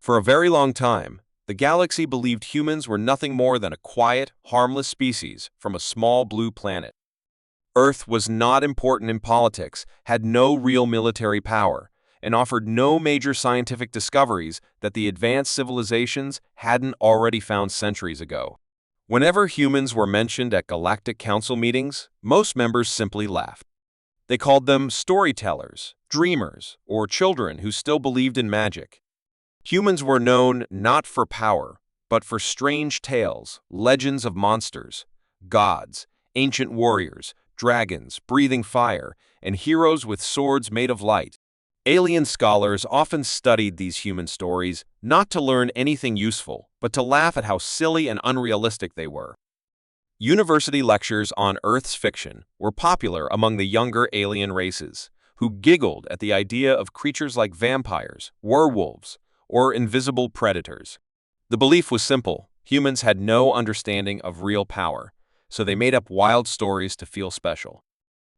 For a very long time, the galaxy believed humans were nothing more than a quiet, harmless species from a small blue planet. Earth was not important in politics, had no real military power, and offered no major scientific discoveries that the advanced civilizations hadn't already found centuries ago. Whenever humans were mentioned at Galactic Council meetings, most members simply laughed. They called them storytellers, dreamers, or children who still believed in magic. Humans were known not for power, but for strange tales, legends of monsters, gods, ancient warriors, dragons breathing fire, and heroes with swords made of light. Alien scholars often studied these human stories not to learn anything useful, but to laugh at how silly and unrealistic they were. University lectures on Earth's fiction were popular among the younger alien races, who giggled at the idea of creatures like vampires, werewolves, or invisible predators. The belief was simple: humans had no understanding of real power, so they made up wild stories to feel special.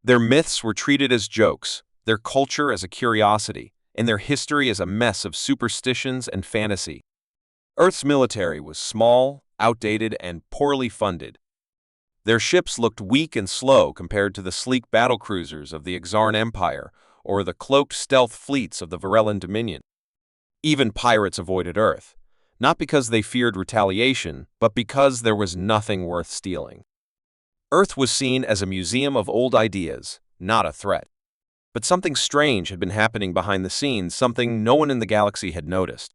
Their myths were treated as jokes, their culture as a curiosity, and their history as a mess of superstitions and fantasy. Earth's military was small, outdated, and poorly funded. Their ships looked weak and slow compared to the sleek battlecruisers of the Exarn Empire or the cloaked stealth fleets of the Varellan Dominion. Even pirates avoided Earth, not because they feared retaliation, but because there was nothing worth stealing. Earth was seen as a museum of old ideas, not a threat. But something strange had been happening behind the scenes, something no one in the galaxy had noticed.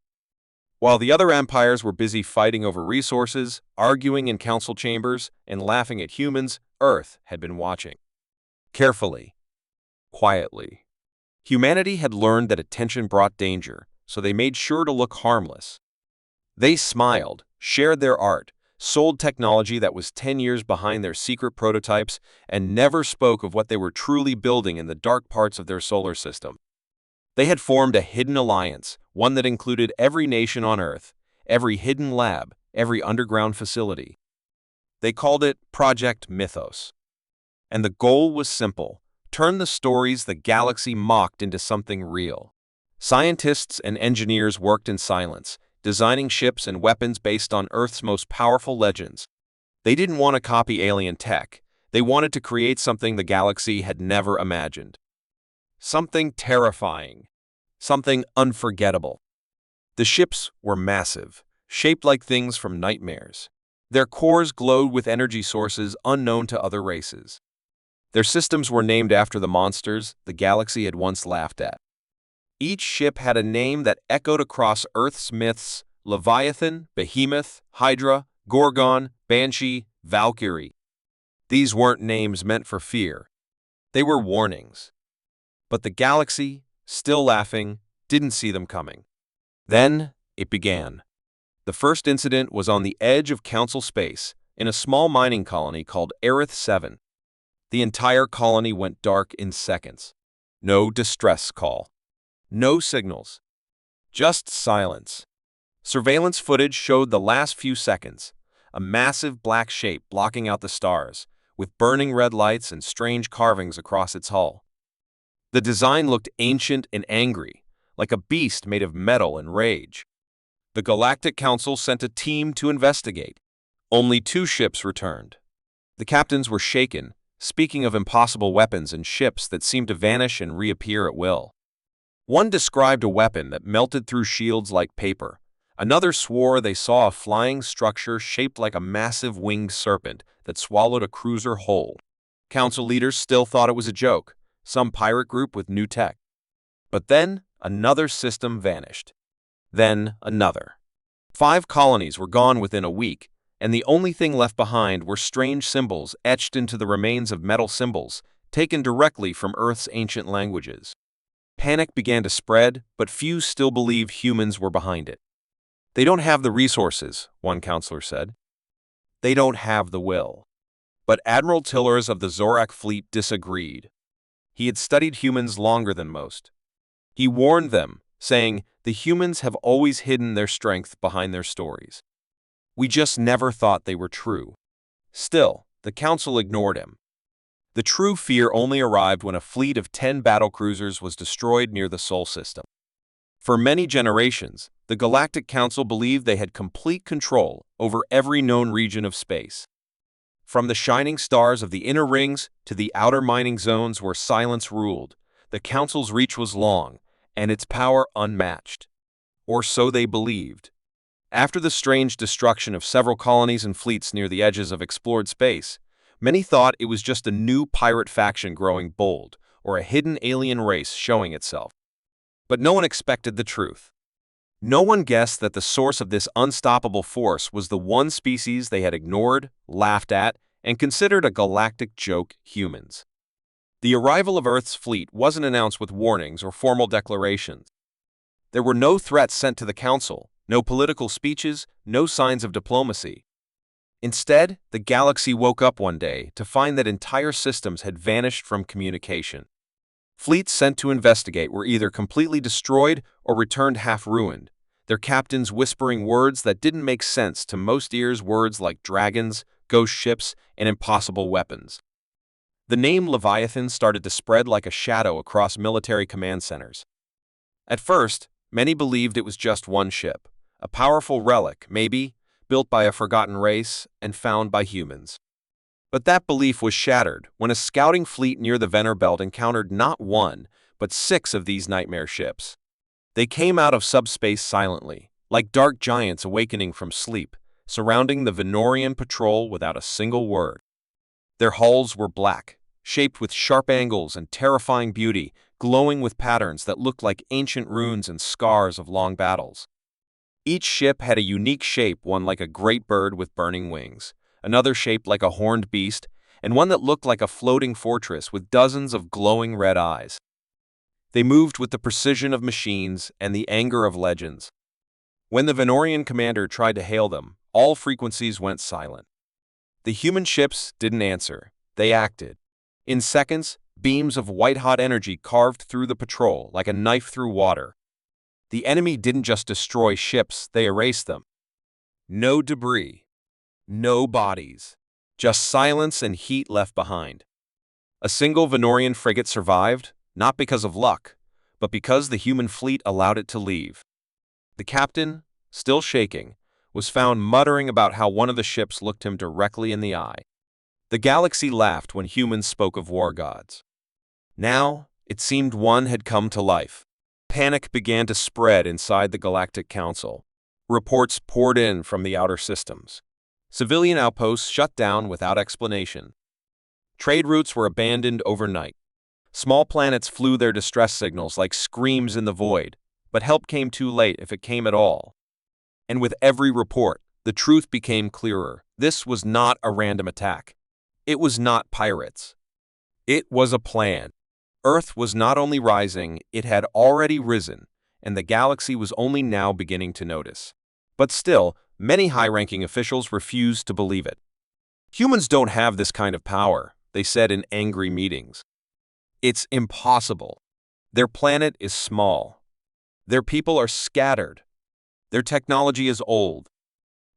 While the other empires were busy fighting over resources, arguing in council chambers, and laughing at humans, Earth had been watching. Carefully. Quietly. Humanity had learned that attention brought danger, so they made sure to look harmless. They smiled, shared their art, sold technology that was 10 years behind their secret prototypes, and never spoke of what they were truly building in the dark parts of their solar system. They had formed a hidden alliance, one that included every nation on Earth, every hidden lab, every underground facility. They called it Project Mythos. And the goal was simple: turn the stories the galaxy mocked into something real. Scientists and engineers worked in silence, designing ships and weapons based on Earth's most powerful legends. They didn't want to copy alien tech. They wanted to create something the galaxy had never imagined. Something terrifying. Something unforgettable. The ships were massive, shaped like things from nightmares. Their cores glowed with energy sources unknown to other races. Their systems were named after the monsters the galaxy had once laughed at. Each ship had a name that echoed across Earth's myths: Leviathan, Behemoth, Hydra, Gorgon, Banshee, Valkyrie. These weren't names meant for fear. They were warnings. But the galaxy, still laughing, didn't see them coming. Then it began. The first incident was on the edge of Council space, in a small mining colony called Aerith 7. The entire colony went dark in seconds. No distress call. No signals. Just silence. Surveillance footage showed the last few seconds, a massive black shape blocking out the stars, with burning red lights and strange carvings across its hull. The design looked ancient and angry, like a beast made of metal and rage. The Galactic Council sent a team to investigate. Only 2 ships returned. The captains were shaken, speaking of impossible weapons and ships that seemed to vanish and reappear at will. One described a weapon that melted through shields like paper. Another swore they saw a flying structure shaped like a massive winged serpent that swallowed a cruiser whole. Council leaders still thought it was a joke, some pirate group with new tech. But then another system vanished. Then another. 5 colonies were gone within a week, and the only thing left behind were strange symbols etched into the remains of metal symbols, taken directly from Earth's ancient languages. Panic began to spread, but few still believed humans were behind it. They don't have the resources, one counselor said. They don't have the will. But Admiral Tillers of the Zorak fleet disagreed. He had studied humans longer than most. He warned them, saying, "The humans have always hidden their strength behind their stories. We just never thought they were true." Still, the council ignored him. The true fear only arrived when a fleet of 10 battlecruisers was destroyed near the Sol system. For many generations, the Galactic Council believed they had complete control over every known region of space. From the shining stars of the inner rings to the outer mining zones where silence ruled, the Council's reach was long, and its power unmatched. Or so they believed. After the strange destruction of several colonies and fleets near the edges of explored space, many thought it was just a new pirate faction growing bold, or a hidden alien race showing itself. But no one expected the truth. No one guessed that the source of this unstoppable force was the one species they had ignored, laughed at, and considered a galactic joke: humans. The arrival of Earth's fleet wasn't announced with warnings or formal declarations. There were no threats sent to the Council, no political speeches, no signs of diplomacy. Instead, the galaxy woke up one day to find that entire systems had vanished from communication. Fleets sent to investigate were either completely destroyed or returned half-ruined, their captains whispering words that didn't make sense to most ears, words like dragons, ghost ships, and impossible weapons. The name Leviathan started to spread like a shadow across military command centers. At first, many believed it was just one ship, a powerful relic, maybe, built by a forgotten race and found by humans. But that belief was shattered when a scouting fleet near the Venner Belt encountered not one, but 6 of these nightmare ships. They came out of subspace silently, like dark giants awakening from sleep, surrounding the Venorian patrol without a single word. Their hulls were black, shaped with sharp angles and terrifying beauty, glowing with patterns that looked like ancient runes and scars of long battles. Each ship had a unique shape, one like a great bird with burning wings, another shaped like a horned beast, and one that looked like a floating fortress with dozens of glowing red eyes. They moved with the precision of machines and the anger of legends. When the Venorian commander tried to hail them, all frequencies went silent. The human ships didn't answer, they acted. In seconds, beams of white-hot energy carved through the patrol like a knife through water. The enemy didn't just destroy ships, they erased them. No debris. No bodies. Just silence and heat left behind. A single Venorian frigate survived, not because of luck, but because the human fleet allowed it to leave. The captain, still shaking, was found muttering about how one of the ships looked him directly in the eye. The galaxy laughed when humans spoke of war gods. Now, it seemed one had come to life. Panic began to spread inside the Galactic Council. Reports poured in from the outer systems. Civilian outposts shut down without explanation. Trade routes were abandoned overnight. Small planets flew their distress signals like screams in the void, but help came too late if it came at all. And with every report, the truth became clearer. This was not a random attack. It was not pirates. It was a plan. Earth was not only rising, it had already risen, and the galaxy was only now beginning to notice. But still, many high-ranking officials refused to believe it. Humans don't have this kind of power, they said in angry meetings. It's impossible. Their planet is small. Their people are scattered. Their technology is old.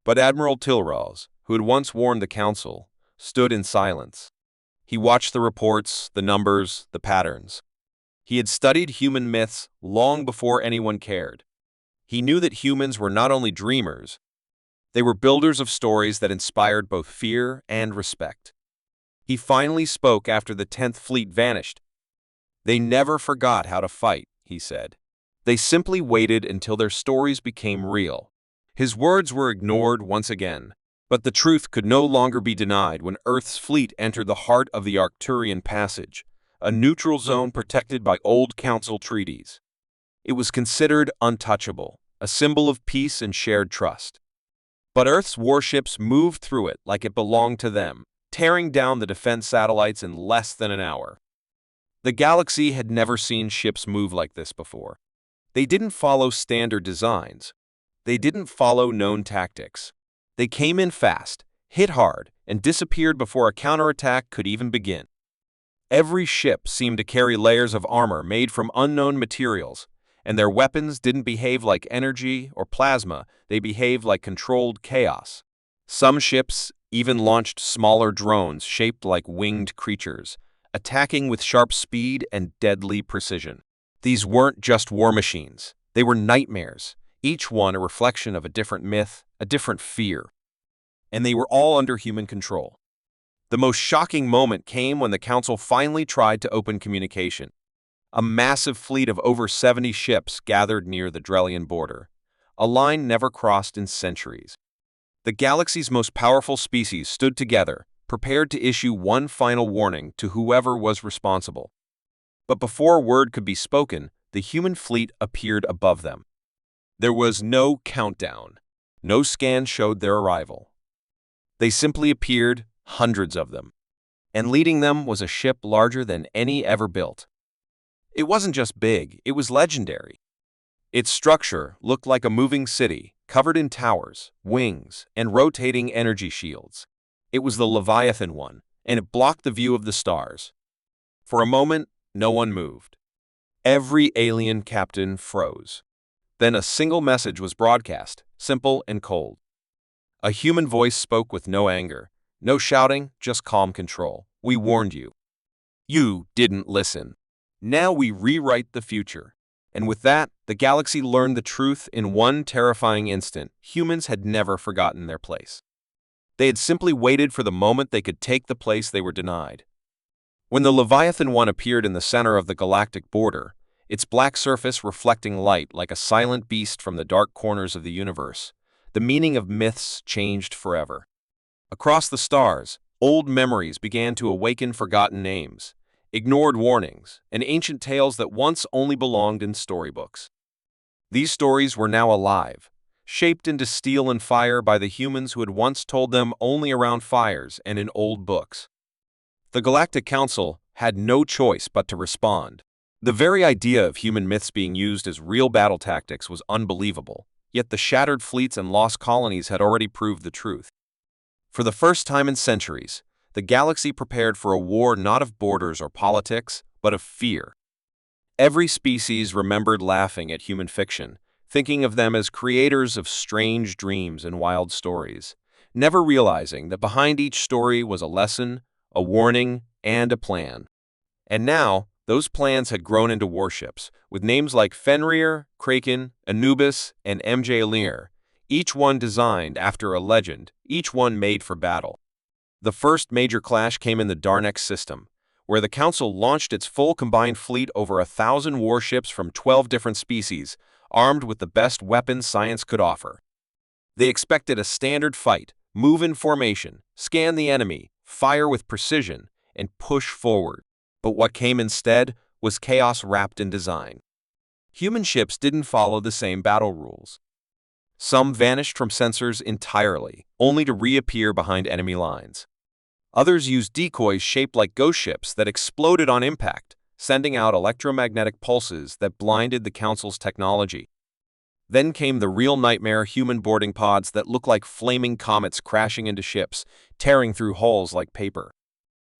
But Admiral Tilrose, who had once warned the Council, stood in silence. He watched the reports, the numbers, the patterns. He had studied human myths long before anyone cared. He knew that humans were not only dreamers, they were builders of stories that inspired both fear and respect. He finally spoke after the 10th Fleet vanished. They never forgot how to fight, he said. They simply waited until their stories became real. His words were ignored once again. But the truth could no longer be denied when Earth's fleet entered the heart of the Arcturian Passage, a neutral zone protected by old Council treaties. It was considered untouchable, a symbol of peace and shared trust. But Earth's warships moved through it like it belonged to them, tearing down the defense satellites in less than an hour. The galaxy had never seen ships move like this before. They didn't follow standard designs. They didn't follow known tactics. They came in fast, hit hard, and disappeared before a counterattack could even begin. Every ship seemed to carry layers of armor made from unknown materials, and their weapons didn't behave like energy or plasma, they behaved like controlled chaos. Some ships even launched smaller drones shaped like winged creatures, attacking with sharp speed and deadly precision. These weren't just war machines. They were nightmares, each one a reflection of a different myth, a different fear. And they were all under human control. The most shocking moment came when the Council finally tried to open communication. A massive fleet of over 70 ships gathered near the Drellian border, a line never crossed in centuries. The galaxy's most powerful species stood together, prepared to issue one final warning to whoever was responsible. But before a word could be spoken, the human fleet appeared above them. There was no countdown. No scan showed their arrival. They simply appeared, hundreds of them. And leading them was a ship larger than any ever built. It wasn't just big, it was legendary. Its structure looked like a moving city, covered in towers, wings, and rotating energy shields. It was the Leviathan one, and it blocked the view of the stars. For a moment, no one moved. Every alien captain froze. Then a single message was broadcast, simple and cold. A human voice spoke with no anger, no shouting, just calm control. We warned you. You didn't listen. Now we rewrite the future. And with that, the galaxy learned the truth in one terrifying instant. Humans had never forgotten their place. They had simply waited for the moment they could take the place they were denied. When the Leviathan One appeared in the center of the galactic border, its black surface reflecting light like a silent beast from the dark corners of the universe, the meaning of myths changed forever. Across the stars, old memories began to awaken forgotten names, ignored warnings, and ancient tales that once only belonged in storybooks. These stories were now alive, shaped into steel and fire by the humans who had once told them only around fires and in old books. The Galactic Council had no choice but to respond. The very idea of human myths being used as real battle tactics was unbelievable, yet the shattered fleets and lost colonies had already proved the truth. For the first time in centuries, the galaxy prepared for a war not of borders or politics, but of fear. Every species remembered laughing at human fiction, thinking of them as creators of strange dreams and wild stories, never realizing that behind each story was a lesson, a warning, and a plan. And now, those plans had grown into warships, with names like Fenrir, Kraken, Anubis, and MJ Alir, each one designed after a legend, each one made for battle. The first major clash came in the Darnex system, where the Council launched its full combined fleet over 1,000 warships from 12 different species, armed with the best weapons science could offer. They expected a standard fight, move in formation, scan the enemy, fire with precision, and push forward. But what came instead was chaos wrapped in design. Human ships didn't follow the same battle rules. Some vanished from sensors entirely, only to reappear behind enemy lines. Others used decoys shaped like ghost ships that exploded on impact, sending out electromagnetic pulses that blinded the Council's technology. Then came the real nightmare human boarding pods that looked like flaming comets crashing into ships, tearing through hulls like paper.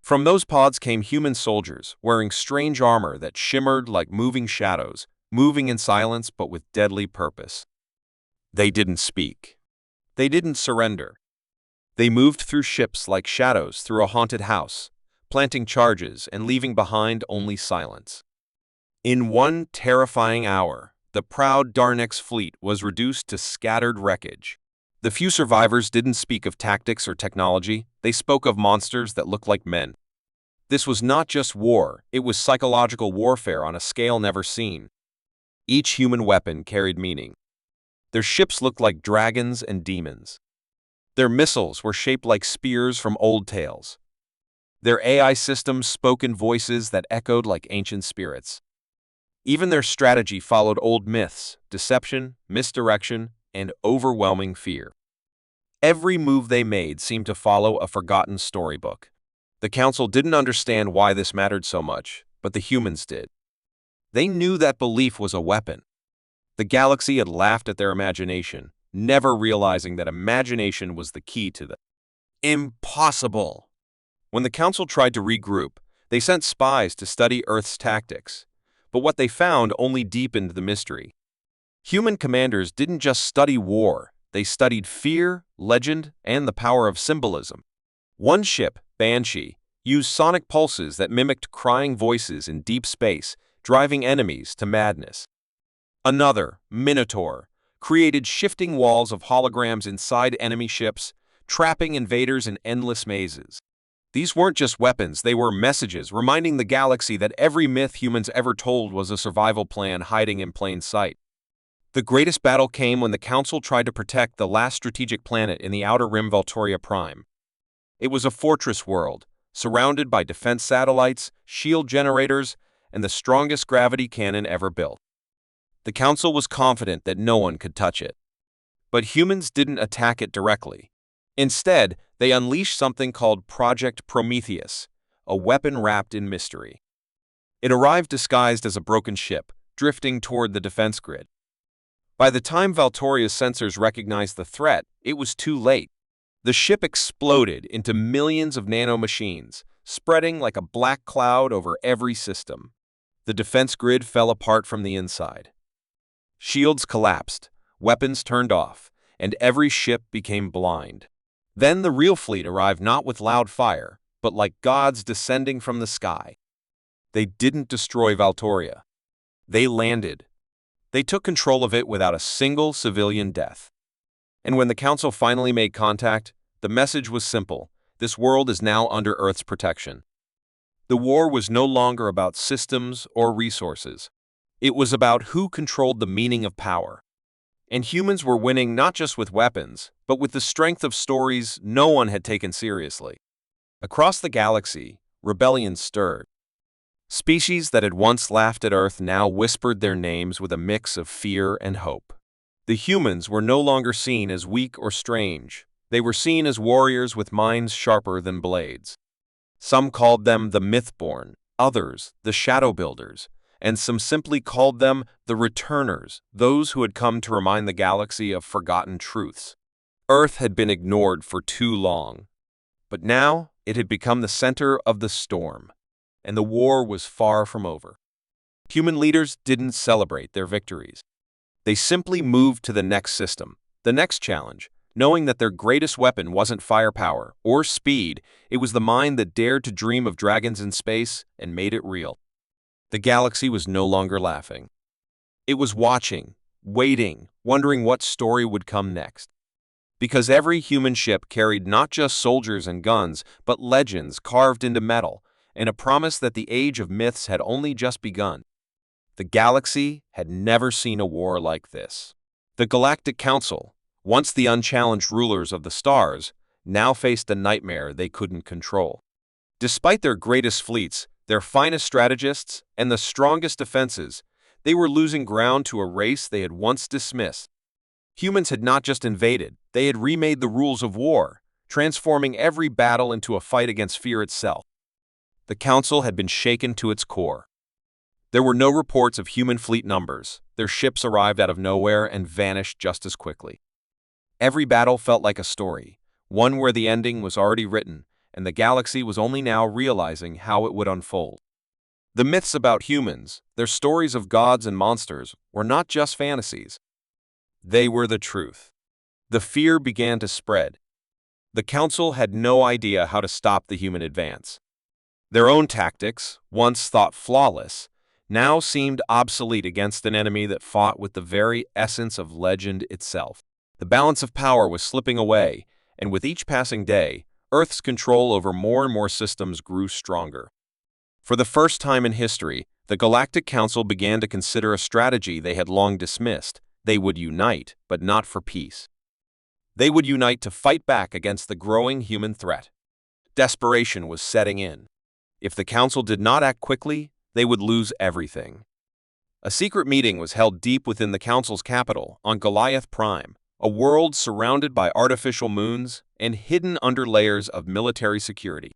From those pods came human soldiers, wearing strange armor that shimmered like moving shadows, moving in silence but with deadly purpose. They didn't speak. They didn't surrender. They moved through ships like shadows through a haunted house, planting charges and leaving behind only silence. In one terrifying hour, the proud Darnex fleet was reduced to scattered wreckage. The few survivors didn't speak of tactics or technology, they spoke of monsters that looked like men. This was not just war, it was psychological warfare on a scale never seen. Each human weapon carried meaning. Their ships looked like dragons and demons. Their missiles were shaped like spears from old tales. Their AI systems spoke in voices that echoed like ancient spirits. Even their strategy followed old myths, deception, misdirection, and overwhelming fear. Every move they made seemed to follow a forgotten storybook. The Council didn't understand why this mattered so much, but the humans did. They knew that belief was a weapon. The galaxy had laughed at their imagination, never realizing that imagination was the key to the impossible. When the Council tried to regroup, they sent spies to study Earth's tactics, but what they found only deepened the mystery. Human commanders didn't just study war, they studied fear, legend, and the power of symbolism. One ship, Banshee, used sonic pulses that mimicked crying voices in deep space, driving enemies to madness. Another, Minotaur, created shifting walls of holograms inside enemy ships, trapping invaders in endless mazes. These weren't just weapons, they were messages reminding the galaxy that every myth humans ever told was a survival plan hiding in plain sight. The greatest battle came when the Council tried to protect the last strategic planet in the Outer Rim, Valtoria Prime. It was a fortress world, surrounded by defense satellites, shield generators, and the strongest gravity cannon ever built. The Council was confident that no one could touch it. But humans didn't attack it directly. Instead, they unleashed something called Project Prometheus, a weapon wrapped in mystery. It arrived disguised as a broken ship, drifting toward the defense grid. By the time Valtoria's sensors recognized the threat, it was too late. The ship exploded into millions of nanomachines, spreading like a black cloud over every system. The defense grid fell apart from the inside. Shields collapsed, weapons turned off, and every ship became blind. Then the real fleet arrived, not with loud fire, but like gods descending from the sky. They didn't destroy Valtoria. They landed. They took control of it without a single civilian death. And when the Council finally made contact, the message was simple: this world is now under Earth's protection. The war was no longer about systems or resources. It was about who controlled the meaning of power. And humans were winning not just with weapons, but with the strength of stories no one had taken seriously. Across the galaxy, rebellion stirred. Species that had once laughed at Earth now whispered their names with a mix of fear and hope. The humans were no longer seen as weak or strange. They were seen as warriors with minds sharper than blades. Some called them the Mythborn, others the Shadow Builders, and some simply called them the Returners, those who had come to remind the galaxy of forgotten truths. Earth had been ignored for too long, but now it had become the center of the storm, and the war was far from over. Human leaders didn't celebrate their victories. They simply moved to the next system, the next challenge, knowing that their greatest weapon wasn't firepower or speed, it was the mind that dared to dream of dragons in space and made it real. The galaxy was no longer laughing. It was watching, waiting, wondering what story would come next. Because every human ship carried not just soldiers and guns, but legends carved into metal, and a promise that the age of myths had only just begun. The galaxy had never seen a war like this. The Galactic Council, once the unchallenged rulers of the stars, now faced a nightmare they couldn't control. Despite their greatest fleets, their finest strategists, and the strongest defenses, they were losing ground to a race they had once dismissed. Humans had not just invaded, they had remade the rules of war, transforming every battle into a fight against fear itself. The Council had been shaken to its core. There were no reports of human fleet numbers. Their ships arrived out of nowhere and vanished just as quickly. Every battle felt like a story, one where the ending was already written, and the galaxy was only now realizing how it would unfold. The myths about humans, their stories of gods and monsters, were not just fantasies. They were the truth. The fear began to spread. The Council had no idea how to stop the human advance. Their own tactics, once thought flawless, now seemed obsolete against an enemy that fought with the very essence of legend itself. The balance of power was slipping away, and with each passing day, Earth's control over more and more systems grew stronger. For the first time in history, the Galactic Council began to consider a strategy they had long dismissed. They would unite, but not for peace. They would unite to fight back against the growing human threat. Desperation was setting in. If the Council did not act quickly, they would lose everything. A secret meeting was held deep within the Council's capital on Goliath Prime, a world surrounded by artificial moons and hidden under layers of military security.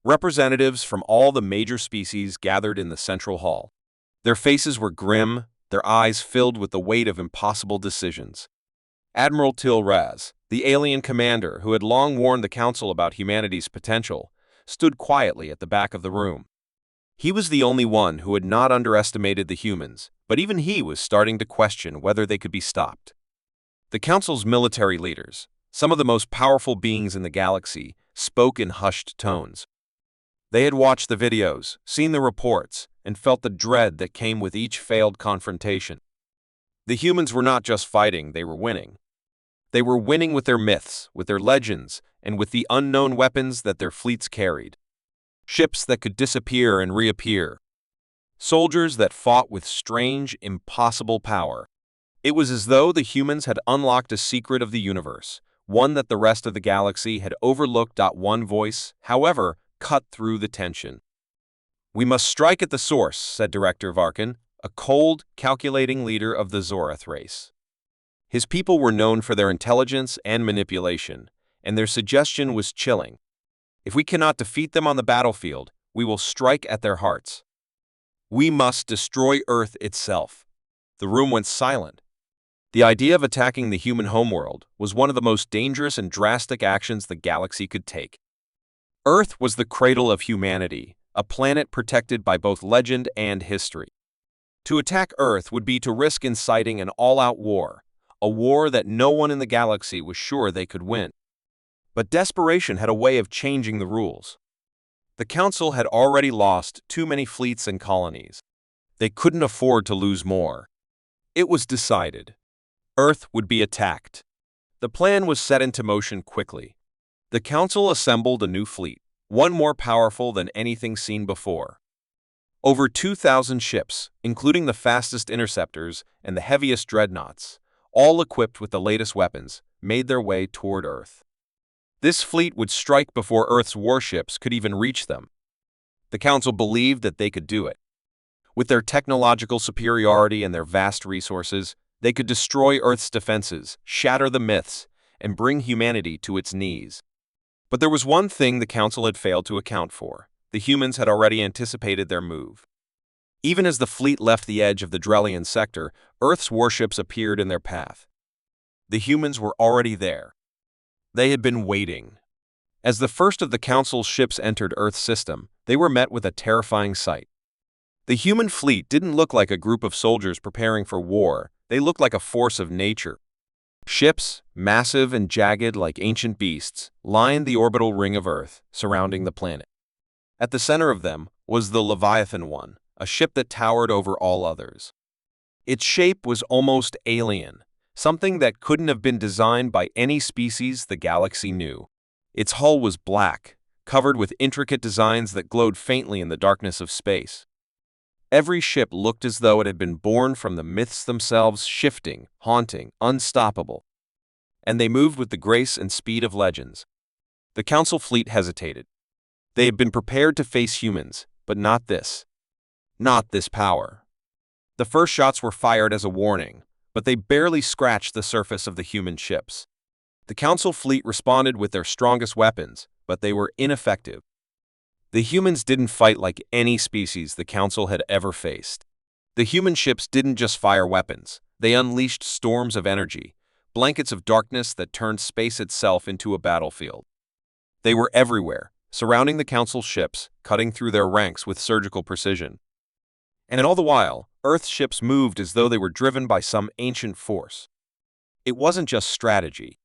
Representatives from all the major species gathered in the central hall. Their faces were grim, their eyes filled with the weight of impossible decisions. Admiral Til-Raz, the alien commander who had long warned the Council about humanity's potential, stood quietly at the back of the room. He was the only one who had not underestimated the humans, but even he was starting to question whether they could be stopped. The Council's military leaders, some of the most powerful beings in the galaxy, spoke in hushed tones. They had watched the videos, seen the reports, and felt the dread that came with each failed confrontation. The humans were not just fighting, they were winning. They were winning with their myths, with their legends, and with the unknown weapons that their fleets carried. Ships that could disappear and reappear. Soldiers that fought with strange, impossible power. It was as though the humans had unlocked a secret of the universe, one that the rest of the galaxy had overlooked. One voice, however, cut through the tension. "We must strike at the source," said Director Varkin, a cold, calculating leader of the Zorath race. His people were known for their intelligence and manipulation, and their suggestion was chilling. "If we cannot defeat them on the battlefield, we will strike at their hearts. We must destroy Earth itself." The room went silent. The idea of attacking the human homeworld was one of the most dangerous and drastic actions the galaxy could take. Earth was the cradle of humanity, a planet protected by both legend and history. To attack Earth would be to risk inciting an all-out war, a war that no one in the galaxy was sure they could win. But desperation had a way of changing the rules. The Council had already lost too many fleets and colonies. They couldn't afford to lose more. It was decided. Earth would be attacked. The plan was set into motion quickly. The Council assembled a new fleet, one more powerful than anything seen before. Over 2,000 ships, including the fastest interceptors and the heaviest dreadnoughts, all equipped with the latest weapons, made their way toward Earth. This fleet would strike before Earth's warships could even reach them. The Council believed that they could do it. With their technological superiority and their vast resources, they could destroy Earth's defenses, shatter the myths, and bring humanity to its knees. But there was one thing the Council had failed to account for. The humans had already anticipated their move. Even as the fleet left the edge of the Drellian sector, Earth's warships appeared in their path. The humans were already there. They had been waiting. As the first of the Council's ships entered Earth's system, they were met with a terrifying sight. The human fleet didn't look like a group of soldiers preparing for war. They looked like a force of nature. Ships, massive and jagged like ancient beasts, lined the orbital ring of Earth, surrounding the planet. At the center of them was the Leviathan One, a ship that towered over all others. Its shape was almost alien, something that couldn't have been designed by any species the galaxy knew. Its hull was black, covered with intricate designs that glowed faintly in the darkness of space. Every ship looked as though it had been born from the myths themselves, shifting, haunting, unstoppable. And they moved with the grace and speed of legends. The Council fleet hesitated. They had been prepared to face humans, but not this. Not this power. The first shots were fired as a warning, but they barely scratched the surface of the human ships. The Council fleet responded with their strongest weapons, but they were ineffective. The humans didn't fight like any species the Council had ever faced. The human ships didn't just fire weapons. They unleashed storms of energy, blankets of darkness that turned space itself into a battlefield. They were everywhere, surrounding the Council ships, cutting through their ranks with surgical precision. And all the while, Earth's ships moved as though they were driven by some ancient force. It wasn't just strategy.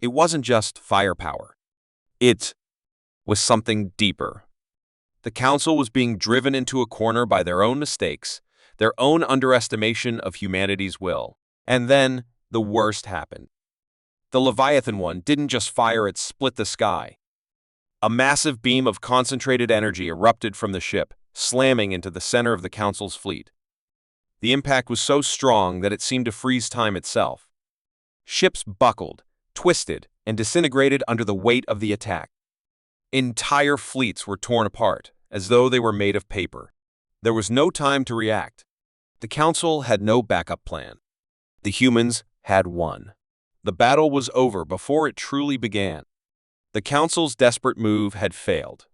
It wasn't just firepower. It was something deeper. The Council was being driven into a corner by their own mistakes, their own underestimation of humanity's will. And then, the worst happened. The Leviathan One didn't just fire, it split the sky. A massive beam of concentrated energy erupted from the ship, slamming into the center of the Council's fleet. The impact was so strong that it seemed to freeze time itself. Ships buckled, twisted, and disintegrated under the weight of the attack. Entire fleets were torn apart, as though they were made of paper. There was no time to react. The Council had no backup plan. The humans had won. The battle was over before it truly began. The Council's desperate move had failed.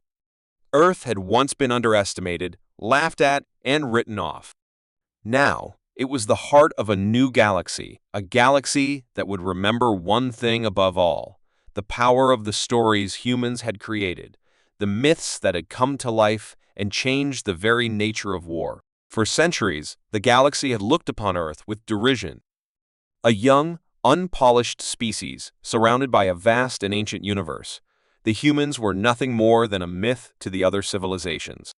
Earth had once been underestimated, laughed at, and written off. Now, it was the heart of a new galaxy, a galaxy that would remember one thing above all: the power of the stories humans had created, the myths that had come to life and changed the very nature of war. For centuries, the galaxy had looked upon Earth with derision. A young, unpolished species surrounded by a vast and ancient universe, the humans were nothing more than a myth to the other civilizations.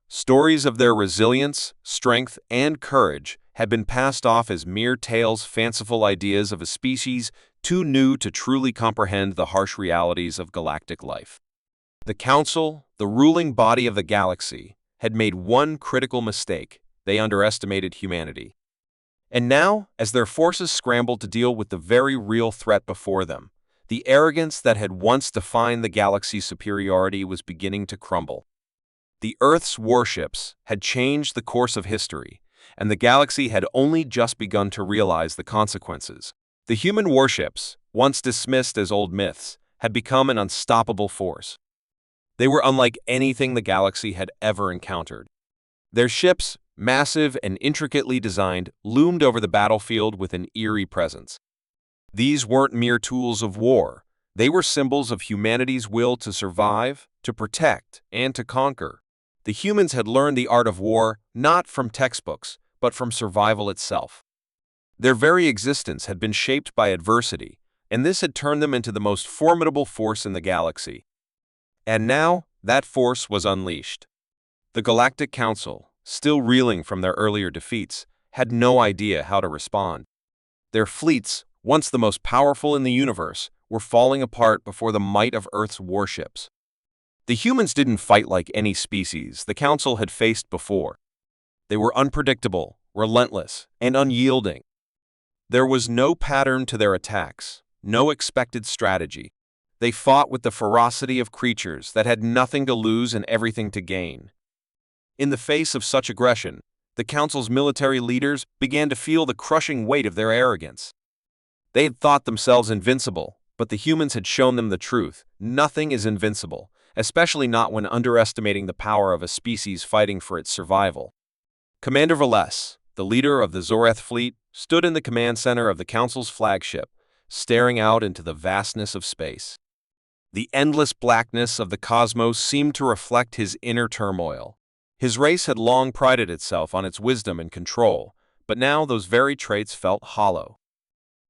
Stories of their resilience, strength, and courage had been passed off as mere tales, fanciful ideas of a species too new to truly comprehend the harsh realities of galactic life. The Council, the ruling body of the galaxy, had made one critical mistake. They underestimated humanity. And now, as their forces scrambled to deal with the very real threat before them, the arrogance that had once defined the galaxy's superiority was beginning to crumble. The Earth's warships had changed the course of history, and the galaxy had only just begun to realize the consequences. The human warships, once dismissed as old myths, had become an unstoppable force. They were unlike anything the galaxy had ever encountered. Their ships, massive and intricately designed, loomed over the battlefield with an eerie presence. These weren't mere tools of war. They were symbols of humanity's will to survive, to protect, and to conquer. The humans had learned the art of war not from textbooks, but from survival itself. Their very existence had been shaped by adversity, and this had turned them into the most formidable force in the galaxy. And now, that force was unleashed. The Galactic Council, still reeling from their earlier defeats, had no idea how to respond. Their fleets, once the most powerful in the universe, were falling apart before the might of Earth's warships. The humans didn't fight like any species the Council had faced before. They were unpredictable, relentless, and unyielding. There was no pattern to their attacks, no expected strategy. They fought with the ferocity of creatures that had nothing to lose and everything to gain. In the face of such aggression, the Council's military leaders began to feel the crushing weight of their arrogance. They had thought themselves invincible, but the humans had shown them the truth. Nothing is invincible, especially not when underestimating the power of a species fighting for its survival. Commander Valles, the leader of the Zorath fleet, stood in the command center of the Council's flagship, staring out into the vastness of space. The endless blackness of the cosmos seemed to reflect his inner turmoil. His race had long prided itself on its wisdom and control, but now those very traits felt hollow.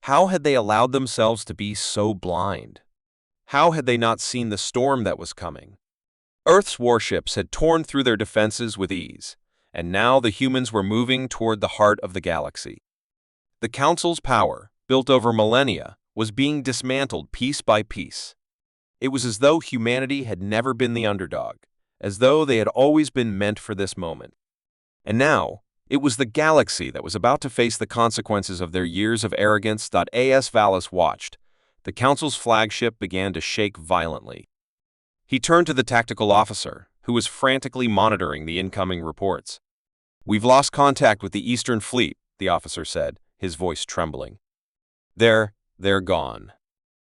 How had they allowed themselves to be so blind? How had they not seen the storm that was coming? Earth's warships had torn through their defenses with ease, and now the humans were moving toward the heart of the galaxy. The Council's power, built over millennia, was being dismantled piece by piece. It was as though humanity had never been the underdog, as though they had always been meant for this moment. And now, it was the galaxy that was about to face the consequences of their years of arrogance. As Valles watched, the Council's flagship began to shake violently. He turned to the tactical officer, who was frantically monitoring the incoming reports. "We've lost contact with the Eastern Fleet," the officer said, his voice trembling. They're gone.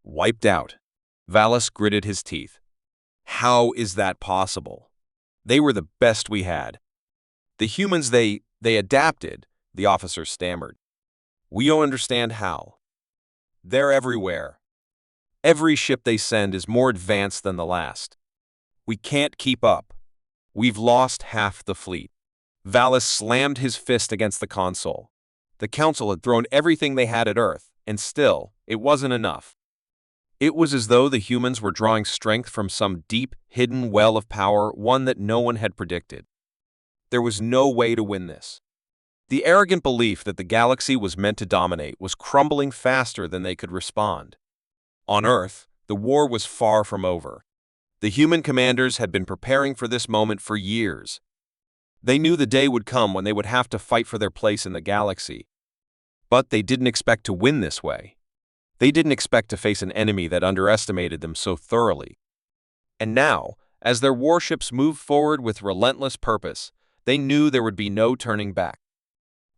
Wiped out." Valles gritted his teeth. "How is that possible? They were the best we had." "The humans, they adapted," the officer stammered. "We don't understand how. They're everywhere. Every ship they send is more advanced than the last. We can't keep up. We've lost half the fleet." Valles slammed his fist against the console. The Council had thrown everything they had at Earth, and still, it wasn't enough. It was as though the humans were drawing strength from some deep, hidden well of power, one that no one had predicted. There was no way to win this. The arrogant belief that the galaxy was meant to dominate was crumbling faster than they could respond. On Earth, the war was far from over. The human commanders had been preparing for this moment for years. They knew the day would come when they would have to fight for their place in the galaxy. But they didn't expect to win this way. They didn't expect to face an enemy that underestimated them so thoroughly. And now, as their warships moved forward with relentless purpose, they knew there would be no turning back.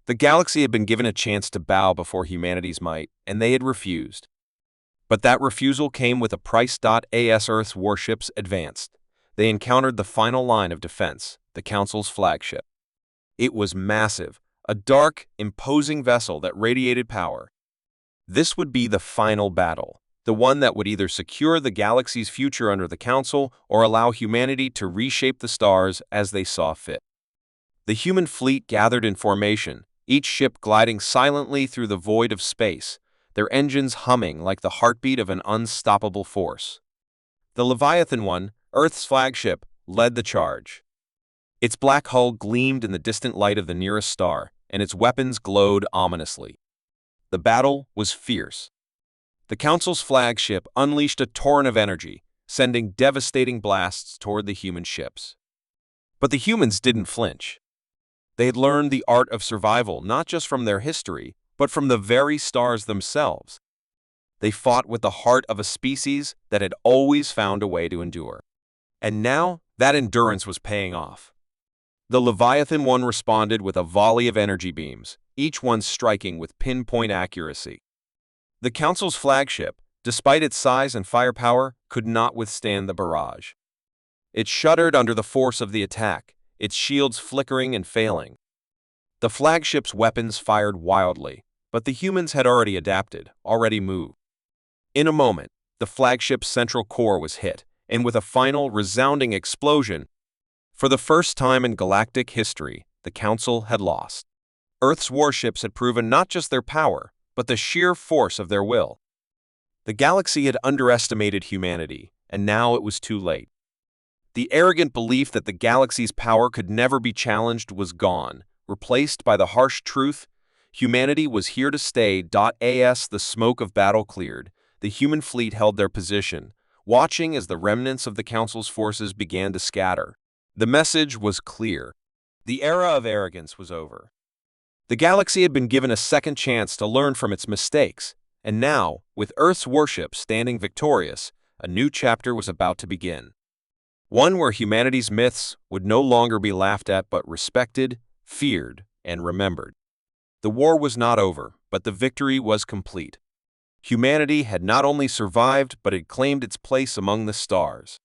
The galaxy had been given a chance to bow before humanity's might, and they had refused. But that refusal came with a price. As Earth's warships advanced, they encountered the final line of defense, the Council's flagship. It was massive, a dark, imposing vessel that radiated power. This would be the final battle, the one that would either secure the galaxy's future under the Council or allow humanity to reshape the stars as they saw fit. The human fleet gathered in formation, each ship gliding silently through the void of space, their engines humming like the heartbeat of an unstoppable force. The Leviathan One, Earth's flagship, led the charge. Its black hull gleamed in the distant light of the nearest star, and its weapons glowed ominously. The battle was fierce. The Council's flagship unleashed a torrent of energy, sending devastating blasts toward the human ships. But the humans didn't flinch. They had learned the art of survival not just from their history, but from the very stars themselves. They fought with the heart of a species that had always found a way to endure. And now, that endurance was paying off. The Leviathan One responded with a volley of energy beams, each one striking with pinpoint accuracy. The Council's flagship, despite its size and firepower, could not withstand the barrage. It shuddered under the force of the attack, its shields flickering and failing. The flagship's weapons fired wildly, but the humans had already adapted, already moved. In a moment, the flagship's central core was hit, and with a final, resounding explosion, for the first time in galactic history, the Council had lost. Earth's warships had proven not just their power, but the sheer force of their will. The galaxy had underestimated humanity, and now it was too late. The arrogant belief that the galaxy's power could never be challenged was gone, replaced by the harsh truth: humanity was here to stay. As the smoke of battle cleared, the human fleet held their position, watching as the remnants of the Council's forces began to scatter. The message was clear. The era of arrogance was over. The galaxy had been given a second chance to learn from its mistakes, and now, with Earth's warships standing victorious, a new chapter was about to begin. One where humanity's myths would no longer be laughed at but respected, feared, and remembered. The war was not over, but the victory was complete. Humanity had not only survived but had claimed its place among the stars.